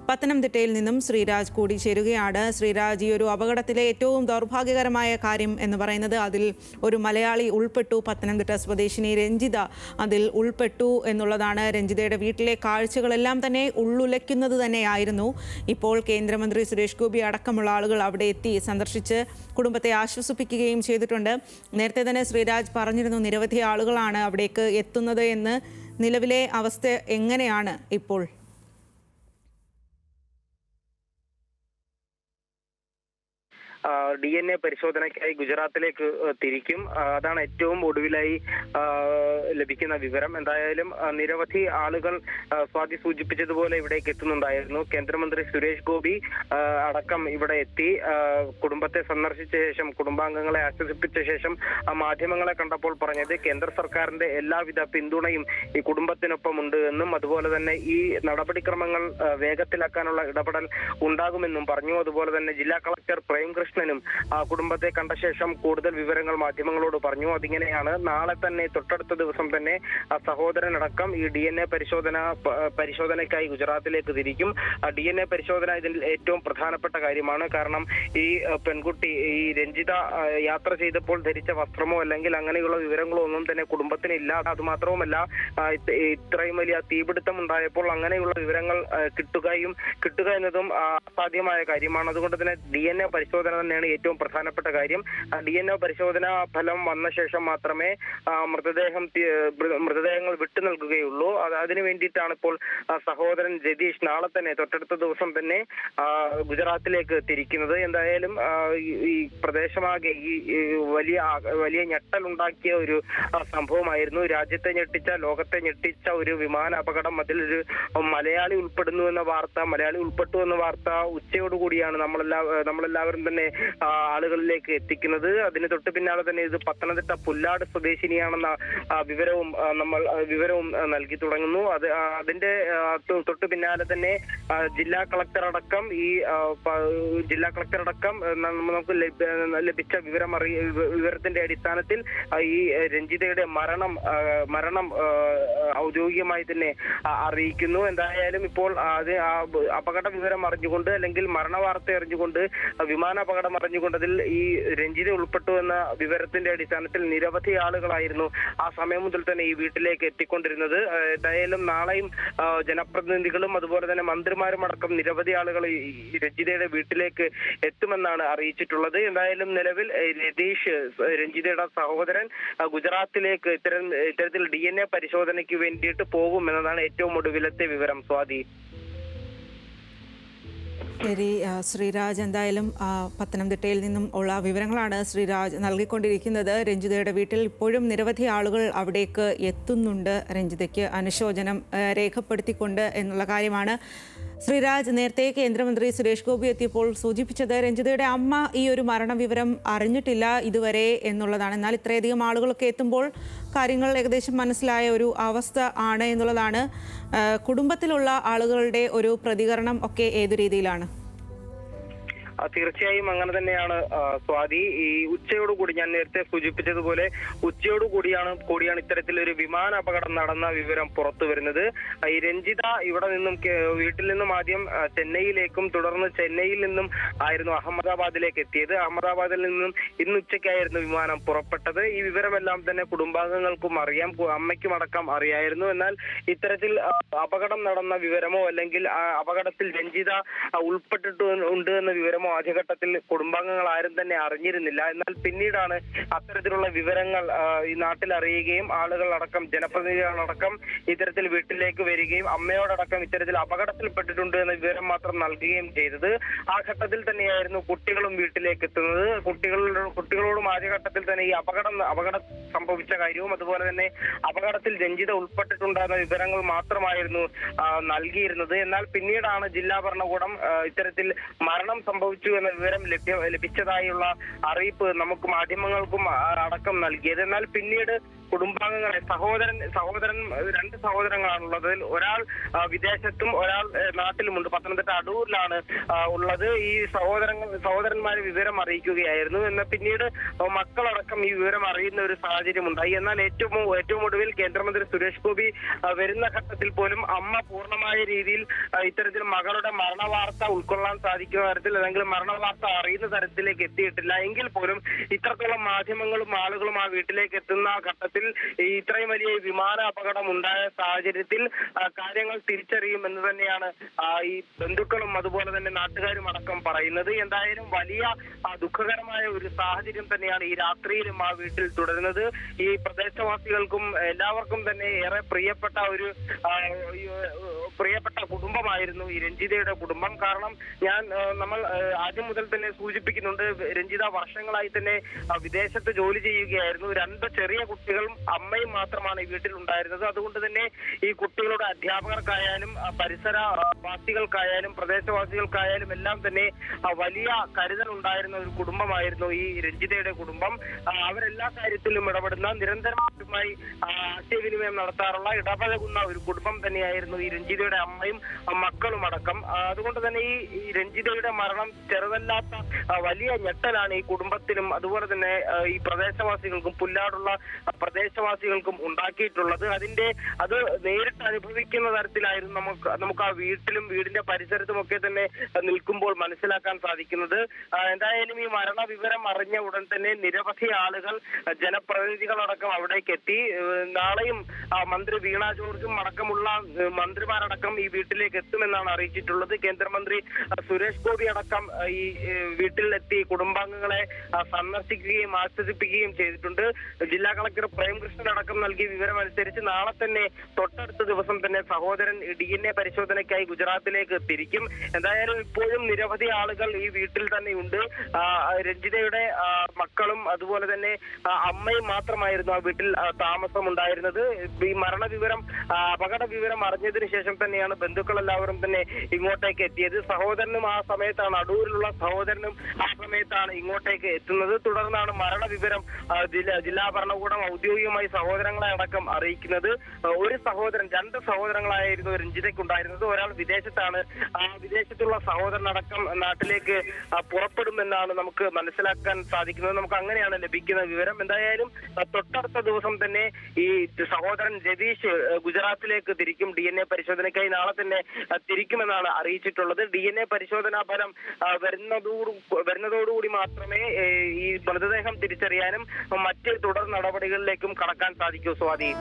പത്തനംതിട്ടയിൽ നിന്നും ശ്രീരാജ് കൂടി ചേരുകയാണ്. ശ്രീരാജ്, ഈ ഒരു അപകടത്തിലെ ഏറ്റവും ദൗർഭാഗ്യകരമായ കാര്യം എന്ന് പറയുന്നത് അതിൽ ഒരു മലയാളി ഉൾപ്പെട്ടു. പത്തനംതിട്ട സ്വദേശിനി രഞ്ജിത അതിൽ ഉൾപ്പെട്ടു എന്നുള്ളതാണ്. രഞ്ജിതയുടെ വീട്ടിലെ കാഴ്ചകളെല്ലാം തന്നെ ഉള്ളുലയ്ക്കുന്നത് തന്നെയായിരുന്നു. ഇപ്പോൾ കേന്ദ്രമന്ത്രി സുരേഷ് ഗോപി അടക്കമുള്ള ആളുകൾ അവിടെ എത്തി സന്ദർശിച്ച് കുടുംബത്തെ ആശ്വസിപ്പിക്കുകയും ചെയ്തിട്ടുണ്ട്. നേരത്തെ തന്നെ ശ്രീരാജ് പറഞ്ഞിരുന്നു നിരവധി ആളുകളാണ് അവിടേക്ക് എത്തുന്നത് എന്ന്. നിലവിലെ അവസ്ഥ എങ്ങനെയാണ് ഇപ്പോൾ? DNA പരിശോധനയ്ക്കായി ഗുജറാത്തിലേക്ക് തിരിക്കും. അതാണ് ഏറ്റവും ഒടുവിലായി ലഭിക്കുന്ന വിവരം. എന്തായാലും നിരവധി ആളുകൾ സ്വാതി സൂചിപ്പിച്ചതുപോലെ ഇവിടേക്ക് എത്തുന്നുണ്ടായിരുന്നു. കേന്ദ്രമന്ത്രി സുരേഷ് ഗോപി അടക്കം ഇവിടെ എത്തി കുടുംബത്തെ സന്ദർശിച്ച ശേഷം, കുടുംബാംഗങ്ങളെ ആശ്വസിപ്പിച്ച ശേഷം മാധ്യമങ്ങളെ കണ്ടപ്പോൾ പറഞ്ഞത് കേന്ദ്ര സർക്കാരിന്റെ എല്ലാവിധ പിന്തുണയും ഈ കുടുംബത്തിനൊപ്പമുണ്ട് എന്നും അതുപോലെ തന്നെ ഈ നടപടിക്രമങ്ങൾ വേഗത്തിലാക്കാനുള്ള ഇടപെടൽ ഉണ്ടാകുമെന്നും പറഞ്ഞു. അതുപോലെ തന്നെ ജില്ലാ കളക്ടർ പ്രേംകൃഷ്ണനും കുടുംബത്തെ കണ്ട ശേഷം കൂടുതൽ വിവരങ്ങൾ മാധ്യമങ്ങളോട് പറഞ്ഞു. അതിങ്ങനെയാണ്, നാളെ തന്നെ തൊട്ടടുത്ത ദിവസം തന്നെ സഹോദരനടക്കം ഈ DNA പരിശോധനയ്ക്കായി ഗുജറാത്തിലേക്ക് തിരിക്കും. DNA പരിശോധന ഇതിൽ ഏറ്റവും പ്രധാനപ്പെട്ട കാര്യമാണ്. കാരണം ഈ പെൺകുട്ടി, ഈ രഞ്ജിത യാത്ര ചെയ്തപ്പോൾ ധരിച്ച വസ്ത്രമോ അല്ലെങ്കിൽ അങ്ങനെയുള്ള വിവരങ്ങളോ ഒന്നും തന്നെ കുടുംബത്തിന് ഇല്ല. അതുമാത്രവുമല്ല, ഇത്രയും വലിയ തീപിടുത്തം ഉണ്ടായപ്പോൾ അങ്ങനെയുള്ള വിവരങ്ങൾ കിട്ടുക എന്നതും അസാധ്യമായ കാര്യമാണ്. അതുകൊണ്ട് തന്നെ DNA പരിശോധന തന്നെയാണ് ഏറ്റവും പ്രധാനപ്പെട്ട കാര്യം. DNA പരിശോധന ഫലം വന്ന ശേഷം മാത്രമേ മൃതദേഹങ്ങൾ വിട്ടു നൽകുകയുള്ളൂ. അതിനു വേണ്ടിയിട്ടാണ് ഇപ്പോൾ സഹോദരൻ രതീഷ് നാളെ തന്നെ തൊട്ടടുത്ത ദിവസം തന്നെ ഗുജറാത്തിലേക്ക് തിരിക്കുന്നത്. എന്തായാലും ഈ പ്രദേശമാകെ ഈ വലിയ ഞെട്ടലുണ്ടാക്കിയ ഒരു സംഭവമായിരുന്നു. രാജ്യത്തെ ഞെട്ടിച്ച, ലോകത്തെ ഞെട്ടിച്ച ഒരു വിമാന അപകടം. അതിലൊരു മലയാളി ഉൾപ്പെട്ടു എന്ന വാർത്ത ഉച്ചയോടുകൂടിയാണ് നമ്മളെല്ലാവരും തന്നെ ആളുകളിലേക്ക് എത്തിക്കുന്നത്. അതിന് തൊട്ട് പിന്നാലെ തന്നെ ഇത് പത്തനംതിട്ട പുല്ലാട് സ്വദേശിനിയാണെന്ന വിവരവും നൽകി തുടങ്ങുന്നു. അതിന്റെ തൊട്ട് പിന്നാലെ തന്നെ ജില്ലാ കളക്ടർ അടക്കം നമുക്ക് ലഭിച്ച വിവരത്തിന്റെ അടിസ്ഥാനത്തിൽ ഈ രഞ്ജിതയുടെ മരണം ഔദ്യോഗികമായി തന്നെ അറിയിക്കുന്നു. എന്തായാലും ഇപ്പോൾ അപകട വിവരം അറിഞ്ഞുകൊണ്ട് അല്ലെങ്കിൽ മരണ വാർത്ത അറിഞ്ഞുകൊണ്ട്, വിമാനാപകടം അറിഞ്ഞുകൊണ്ട് അതിൽ ഈ രഞ്ജിത ഉൾപ്പെട്ടു എന്ന വിവരത്തിന്റെ അടിസ്ഥാനത്തിൽ നിരവധി ആളുകളായിരുന്നു ആ സമയം മുതൽ തന്നെ ഈ വീട്ടിലേക്ക് എത്തിക്കൊണ്ടിരുന്നത്. എന്തായാലും നാളെയും ജനപ്രതിനിധികളും അതുപോലെ തന്നെ മന്ത്രിമാരും അടക്കം നിരവധി ആളുകൾ ഈ രഞ്ജിതയുടെ വീട്ടിലേക്ക് എത്തുമെന്നാണ് അറിയിച്ചിട്ടുള്ളത്. എന്തായാലും നിലവിൽ രതീഷ്, രഞ്ജിതയുടെ സഹോദരൻ, ഗുജറാത്തിലേക്ക് ഇത്തരത്തിൽ DNA പരിശോധനയ്ക്ക് വേണ്ടിയിട്ട് പോകും എന്നതാണ് ഏറ്റവും ഒടുവിലത്തെ വിവരം. സ്വാതി. ശരി ശ്രീരാജ്, എന്തായാലും പത്തനംതിട്ടയിൽ നിന്നും ഉള്ള വിവരങ്ങളാണ് ശ്രീരാജ് നൽകിക്കൊണ്ടിരിക്കുന്നത്. രഞ്ജിതയുടെ വീട്ടിൽ ഇപ്പോഴും നിരവധി ആളുകൾ അവിടേക്ക് എത്തുന്നുണ്ട്, രഞ്ജിതയ്ക്ക് അനുശോചനം രേഖപ്പെടുത്തിക്കൊണ്ട് എന്നുള്ള കാര്യമാണ്. ശ്രീരാജ്, നേരത്തെ കേന്ദ്രമന്ത്രി സുരേഷ് ഗോപി എത്തിയപ്പോൾ സൂചിപ്പിച്ചത് രഞ്ജിതയുടെ അമ്മ ഈ ഒരു മരണവിവരം അറിഞ്ഞിട്ടില്ല ഇതുവരെ എന്നുള്ളതാണ്. എന്നാൽ ഇത്രയധികം ആളുകളൊക്കെ എത്തുമ്പോൾ കാര്യങ്ങൾ ഏകദേശം മനസ്സിലായ ഒരു അവസ്ഥ ആണ് എന്നുള്ളതാണ്. കുടുംബത്തിലുള്ള ആളുകളുടെ ഒരു പ്രതികരണം ഒക്കെ ഏതു രീതിയിലാണ്? തീർച്ചയായും അങ്ങനെ തന്നെയാണ് സ്വാതി. ഈ ഉച്ചയോടുകൂടി, ഞാൻ നേരത്തെ സൂചിപ്പിച്ചതുപോലെ കൂടിയാണ് ഇത്തരത്തിലൊരു വിമാന അപകടം നടന്ന വിവരം പുറത്തു വരുന്നത്. ഈ രഞ്ജിത ഇവിടെ നിന്നും വീട്ടിൽ നിന്നും ആദ്യം ചെന്നൈയിലേക്കും തുടർന്ന് ചെന്നൈയിൽ നിന്നും ആയിരുന്നു അഹമ്മദാബാദിലേക്ക് എത്തിയത്. അഹമ്മദാബാദിൽ നിന്നും ഇന്ന് ഉച്ചയ്ക്കായിരുന്നു വിമാനം പുറപ്പെട്ടത്. ഈ വിവരമെല്ലാം തന്നെ കുടുംബാംഗങ്ങൾക്കും അറിയാം, അമ്മയ്ക്കും അടക്കം അറിയായിരുന്നു. എന്നാൽ ഇത്തരത്തിൽ അപകടം നടന്ന വിവരമോ അല്ലെങ്കിൽ അപകടത്തിൽ രഞ്ജിത ഉൾപ്പെട്ടിട്ടുണ്ട് എന്ന വിവരമോ ആദ്യഘട്ടത്തിൽ കുടുംബാംഗങ്ങൾ ആരും തന്നെ അറിഞ്ഞിരുന്നില്ല. എന്നാൽ പിന്നീടാണ് അത്തരത്തിലുള്ള വിവരങ്ങൾ ഈ നാട്ടിൽ അറിയുകയും ആളുകളടക്കം, ജനപ്രതിനിധികളടക്കം ഇത്തരത്തിൽ വീട്ടിലേക്ക് വരികയും അമ്മയോടടക്കം ഇത്തരത്തിൽ അപകടത്തിൽപ്പെട്ടിട്ടുണ്ട് എന്ന വിവരം മാത്രം നൽകുകയും ചെയ്തത്. ആ ഘട്ടത്തിൽ തന്നെയായിരുന്നു കുട്ടികളും വീട്ടിലേക്ക് എത്തുന്നത്. കുട്ടികളോടും ആദ്യഘട്ടത്തിൽ തന്നെ ഈ അപകടം സംഭവിച്ച കാര്യവും അതുപോലെ തന്നെ അപകടത്തിൽ രഞ്ജിത ഉൾപ്പെട്ടിട്ടുണ്ടെന്ന വിവരങ്ങൾ മാത്രമായിരുന്നു നൽകിയിരുന്നത്. എന്നാൽ പിന്നീടാണ് ജില്ലാ ഭരണകൂടം ഇത്തരത്തിൽ മരണം സംഭവിച്ച മരിച്ചു എന്ന വിവരം ലഭിച്ചതായുള്ള അറിയിപ്പ് നമുക്ക് മാധ്യമങ്ങൾക്കും അടക്കം നൽകിയത്. എന്നാൽ പിന്നീട് കുടുംബാംഗങ്ങളെ സഹോദരൻ 2 സഹോദരങ്ങളാണുള്ളത്. ഒരാൾ വിദേശത്തും ഒരാൾ നാട്ടിലുമുണ്ട്. പത്തനംതിട്ട അടൂരിലാണ് ഉള്ളത്. ഈ സഹോദരന്മാരെ വിവരം അറിയിക്കുകയായിരുന്നു. എന്നാൽ പിന്നീട് മക്കളടക്കം ഈ വിവരം അറിയുന്ന ഒരു സാഹചര്യം ഉണ്ടായി. എന്നാൽ ഏറ്റവും ഒടുവിൽ കേന്ദ്രമന്ത്രി സുരേഷ് ഗോപി വരുന്ന ഘട്ടത്തിൽ പോലും അമ്മ പൂർണ്ണമായ രീതിയിൽ ഇത്തരത്തിൽ മകളുടെ മരണവാർത്ത ഉൾക്കൊള്ളാൻ സാധിക്കുന്ന തരത്തിൽ അല്ലെങ്കിൽ മരണവാർത്ത അറിയുന്ന തരത്തിലേക്ക് എത്തിയിട്ടില്ല. എങ്കിൽ പോലും ഇത്രത്തോളം മാധ്യമങ്ങളും ആളുകളും ആ വീട്ടിലേക്ക് എത്തുന്ന ഘട്ടത്തിൽ ഇത്രയും വലിയ വിമാന അപകടം ഉണ്ടായ സാഹചര്യത്തിൽ കാര്യങ്ങൾ തിരിച്ചറിയുമെന്ന് തന്നെയാണ് ഈ ബന്ധുക്കളും അതുപോലെ തന്നെ നാട്ടുകാരും അടക്കം പറയുന്നത്. എന്തായാലും വലിയ ദുഃഖകരമായ ഒരു സാഹചര്യം തന്നെയാണ് ഈ രാത്രിയിലും ആ വീട്ടിൽ തുടരുന്നത്. ഈ പ്രദേശവാസികൾക്കും എല്ലാവർക്കും തന്നെ ഏറെ പ്രിയപ്പെട്ട കുടുംബമായിരുന്നു ഈ രഞ്ജിതയുടെ കുടുംബം. കാരണം നമ്മൾ ആദ്യം മുതൽ തന്നെ സൂചിപ്പിക്കുന്നുണ്ട്, രഞ്ജിത വർഷങ്ങളായി തന്നെ വിദേശത്ത് ജോലി ചെയ്യുകയായിരുന്നു. 2 ചെറിയ കുട്ടികളും അമ്മയും മാത്രമാണ് ഈ വീട്ടിൽ ഉണ്ടായിരുന്നത്. അതുകൊണ്ട് തന്നെ ഈ കുട്ടികളുടെ അധ്യാപകർക്കായാലും പരിസരവാസികൾക്കായാലും പ്രദേശവാസികൾക്കായാലും എല്ലാം തന്നെ വലിയ കരുതൽ ഉണ്ടായിരുന്ന ഒരു കുടുംബമായിരുന്നു ഈ രഞ്ജിതയുടെ കുടുംബം. അവരെല്ലാ കാര്യത്തിലും ഇടപെടുന്ന, നിരന്തരമായി ആശയവിനിമയം നടത്താറുള്ള, ഇടപഴകുന്ന ഒരു കുടുംബം തന്നെയായിരുന്നു ഈ രഞ്ജിതയുടെ അമ്മയും മക്കളും അടക്കം. അതുകൊണ്ട് തന്നെ ഈ രഞ്ജിതയുടെ മരണം ചെറുതല്ലാത്ത വലിയ ഞെട്ടലാണ് ഈ കുടുംബത്തിനും അതുപോലെ തന്നെ ഈ പ്രദേശവാസികൾക്കും പുല്ലാടുള്ള പ്രദേശവാസികൾക്കും ഉണ്ടാക്കിയിട്ടുള്ളത്. അത് നേരിട്ട് അനുഭവിക്കുന്ന തരത്തിലായിരുന്നു നമുക്ക് ആ വീട്ടിലും വീടിന്റെ പരിസരത്തും ഒക്കെ തന്നെ നിൽക്കുമ്പോൾ മനസ്സിലാക്കാൻ സാധിക്കുന്നത്. എന്തായാലും ഈ മരണ വിവരം അറിഞ്ഞ ഉടൻ തന്നെ നിരവധി ആളുകൾ, ജനപ്രതിനിധികളടക്കം അവിടേക്ക് എത്തി. നാളെയും മന്ത്രി വീണ ജോർജും അടക്കമുള്ള മന്ത്രിമാരടക്കം ഈ വീട്ടിലേക്ക് എത്തുമെന്നാണ് അറിയിച്ചിട്ടുള്ളത്. കേന്ദ്രമന്ത്രി സുരേഷ് ഗോപി അടക്കം ഈ വീട്ടിലെത്തി കുടുംബാംഗങ്ങളെ സന്ദർശിക്കുകയും ആശ്വസിപ്പിക്കുകയും ചെയ്തിട്ടുണ്ട്. ജില്ലാ കളക്ടർ പ്രേംകൃഷ്ണൻ അടക്കം നൽകിയ വിവരം അനുസരിച്ച് നാളെ തന്നെ തൊട്ടടുത്ത ദിവസം തന്നെ സഹോദരൻ DNA പരിശോധനയ്ക്കായി ഗുജറാത്തിലേക്ക് തിരിക്കും. എന്തായാലും ഇപ്പോഴും നിരവധി ആളുകൾ ഈ വീട്ടിൽ തന്നെയുണ്ട്. രഞ്ജിതയുടെ മക്കളും അതുപോലെ തന്നെ അമ്മയും മാത്രമായിരുന്നു ആ വീട്ടിൽ താമസം ഉണ്ടായിരുന്നത്. ഈ അപകട വിവരം അറിഞ്ഞതിന് ശേഷം തന്നെയാണ് ബന്ധുക്കൾ എല്ലാവരും തന്നെ ഇങ്ങോട്ടേക്ക് എത്തിയത്. സഹോദരനും ആ സമയത്താണ്, അടൂരിലുള്ള സഹോദരനും ആ സമയത്താണ് ഇങ്ങോട്ടേക്ക് എത്തുന്നത്. തുടർന്നാണ് മരണവിവരം ജില്ലാ ഭരണകൂടം ഔദ്യോഗികമായി സഹോദരങ്ങളെ അടക്കം അറിയിക്കുന്നത്. 2 സഹോദരങ്ങളായിരുന്നു രഞ്ജിതയ്ക്കുണ്ടായിരുന്നത്. ഒരാൾ വിദേശത്താണ്. വിദേശത്തുള്ള സഹോദരനടക്കം നാട്ടിലേക്ക് പുറപ്പെടുമെന്നാണ് നമുക്ക് മനസ്സിലാക്കാൻ സാധിക്കുന്നത്. നമുക്ക് അങ്ങനെയാണ് ലഭിക്കുന്ന വിവരം. എന്തായാലും തൊട്ടടുത്ത ദിവസം തന്നെ ഈ സഹോദരൻ രതീഷ് ഗുജറാത്തിലേക്ക് തിരിക്കും. DNA പരിശോധനയ്ക്കായി നാളെ തന്നെ തിരിക്കുമെന്നാണ് അറിയിച്ചിട്ടുള്ളത്. DNA പരിശോധനാ ഫലം വരുന്നതോടുകൂടി മാത്രമേ ഈ മൃതദേഹം തിരിച്ചറിയാനും മറ്റ് തുടർ നടപടികളിലേക്കും കടക്കാൻ സാധിക്കൂ. സ്വാതി.